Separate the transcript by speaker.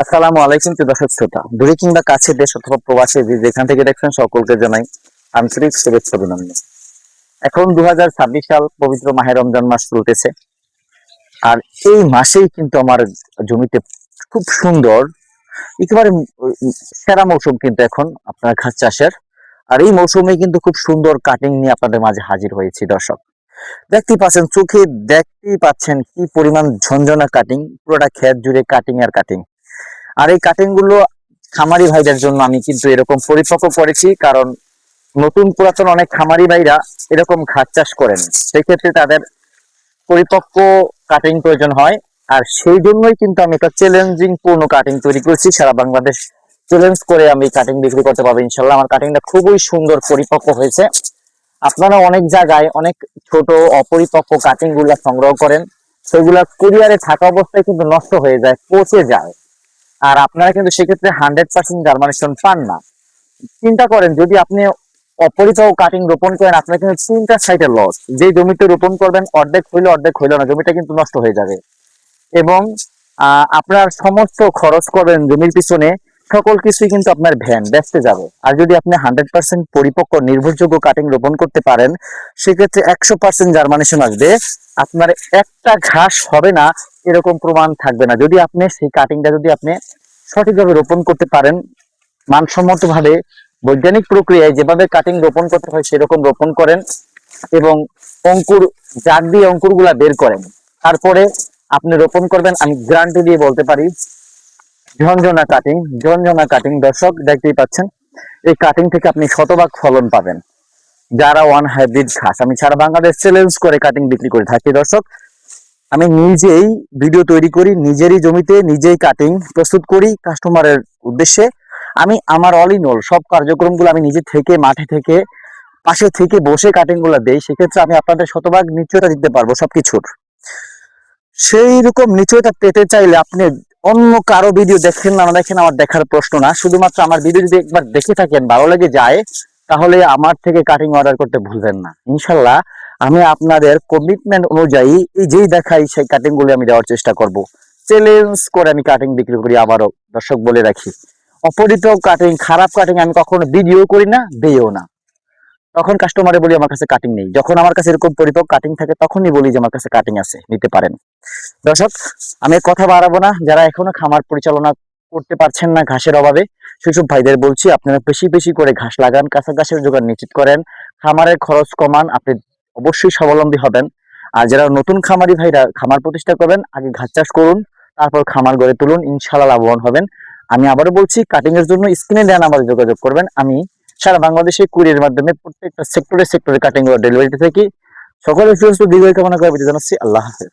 Speaker 1: আসসালামু আলাইকুম প্রিয় দর্শক শ্রোতা, দূরে কিংবা কাছে, দেশ অথবা প্রবাসে যে যেখান থেকে দেখছেন সকলকে জানাই আন্তরিক শুভেচ্ছা অভিনন্দন। এখন 2026 সাল, পবিত্র মাহে রমজান মাস চলতেছে। আর এই মাসেই কিন্তু আমার জমিতে খুব সুন্দর, একেবারে সেরা মৌসুম কিন্তু এখন আপনার ঘাস চাষের। আর এই মৌসুমে কিন্তু খুব সুন্দর কাটিং নিয়ে আপনাদের মাঝে হাজির হয়েছি দর্শক। দেখতেই পাচ্ছেন, চোখে দেখতেই পাচ্ছেন কি পরিমাণ ঝনঝনা কাটিং, পুরোটা ক্ষেত জুড়ে কাটিং আর কাটিং। আর এই কাটিং গুলো খামারি ভাইদের জন্য আমি কিন্তু এরকম পরিপক্ক করেছি, কারণ নতুন পুরাতন অনেক খামারি ভাইরা এরকম ঘাস চাষ করেন, সেক্ষেত্রে তাদের পরিপক্ক কাটিং প্রয়োজন হয়। আর সেই জন্যই কিন্তু আমি একটা চ্যালেঞ্জিং পূর্ণ কাটিং তৈরি করেছি, সারা বাংলাদেশ চ্যালেঞ্জ করে আমি কাটিং বিক্রি করতে পারবো ইনশাল্লাহ। আমার কাটিংটা খুবই সুন্দর পরিপক্ক হয়েছে। আপনারা অনেক জায়গায় অনেক ছোট অপরিপক্ক কাটিং গুলা সংগ্রহ করেন, সেগুলা কুরিয়ারে থাকা অবস্থায় কিন্তু নষ্ট হয়ে যায়, পচে যায়। আর আপনারা কিন্তু সেক্ষেত্রে 100% জার্মানেশন পান না। চিন্তা করেন, যদি আপনি অপরিপক্ক কাটিং রোপণ করেন, আপনার কিন্তু তিনটা সাইডে লস। যে জমিতে রোপণ করবেন অর্ধেক হইলো অর্ধেক হইলো না, জমিটা কিন্তু নষ্ট হয়ে যাবে। এবং আপনার সমস্ত খরচ করবেন জমির পিছনে, সকল কিছুই কিন্তু আপনার ভ্যান বেচতে যাবে। আর যদি আপনি 100% পরিপক্ক নির্ভরযোগ্য কাটিং রোপণ করতে পারেন, সেক্ষেত্রে 100% জার্মানেশন আসবে। আপনার একটা ঘাস হবে না এরকম প্রমাণ থাকবে না, যদি আপনি সেই কাটিংটা যদি আপনি সঠিকভাবে রোপণ করতে পারেন, মানসম্মত ভাবে বৈজ্ঞানিক প্রক্রিয়ায় যেভাবে কাটিং রোপণ করতে হয় সেরকম রোপণ করেন এবং অঙ্কুর জাগ দিয়ে অঙ্কুর গুলা বের করেন, তারপরে আপনি রোপণ করবেন। আমি গ্যারান্টি দিয়ে বলতে পারি, ঝনঝনা কাটিং, ঝনঝনা কাটিং দর্শক দেখতেই পাচ্ছেন। এই কাটিং থেকে আপনি শতভাগ ফলন পাবেন। যারা ওয়ান হাইব্রিড ঘাস, আমি সারা বাংলাদেশ চ্যালেঞ্জ করে কাটিং বিক্রি করে থাকি দর্শক। আমি নিজেই ভিডিও তৈরি করি, নিজেরই জমিতে নিজেই কাটিং প্রস্তুত করি কাস্টমারের উদ্দেশ্যে। আমি আমার অল ইন অল সব কার্যক্রমগুলো আমি নিজে থেকে, মাঠে থেকে, পাশে থেকে বসে কাটিং গুলো দেই। সেক্ষেত্রে আমি আপনাদের শতভাগ নিশ্চয়তা দিতে পারবো সবকিছুর। সেই রকম নিশ্চয়তা পেতে চাইলে আপনি অন্য কারো ভিডিও দেখেন না দেখেন আমার দেখার প্রশ্ন না, শুধুমাত্র আমার ভিডিও যদি একবার দেখে থাকেন, ভালো লেগে যায়, তাহলে আমার থেকে কাটিং অর্ডার করতে ভুলবেন না ইনশাল্লাহ। আমি আপনাদের কমিটমেন্ট অনুযায়ী এই যেই দেখাই সেই কাটিং গুলো আমি দেওয়ার চেষ্টা করব। চ্যালেঞ্জ করে আমি কাটিং বিক্রি করি, আবারও দর্শক বলে রাখি। অপরিপক্ক কাটিং, খারাপ কাটিং আমি কখনো ভিডিও করি না, দেইও না। তখন কাস্টমারে বলি আমার কাছে কাটিং নেই। যখন আমার কাছে এরকম পরিপক্ক কাটিং থাকে, তখনই বলি যে আমার কাছে কাটিং আছে, নিতে পারেন। দর্শক, আমি কথা বাড়াবো না। যারা এখনো খামার পরিচালনা করতে পারছেন না ঘাসের অভাবে, সেসব ভাইদের বলছি, আপনারা বেশি বেশি করে ঘাস লাগান, কাঁচা ঘাসের জোগান নিশ্চিত করেন, খামারের খরচ কমান, আপনি অবশ্যই স্বাবলম্বী হবেন। আর যারা নতুন খামারি ভাইরা খামার প্রতিষ্ঠা করবেন, আগে ঘাস চাষ করুন, তারপর খামার গড়ে তুলুন, ইনশাআল্লাহ লাভবান হবেন। আমি আবারও বলছি, কাটিং এর জন্য স্ক্রিনে দেওয়া নাম্বারে যোগাযোগ করবেন। আমি সারা বাংলাদেশে কুরিয়ারের মাধ্যমে প্রত্যেকটা সেক্টরে সেক্টরে কাটিং ডেলিভারিতে থাকি। সকলের সুস্থ দীর্ঘ কামনা করে বিদায় জানাচ্ছি। আল্লাহ হাফেজ।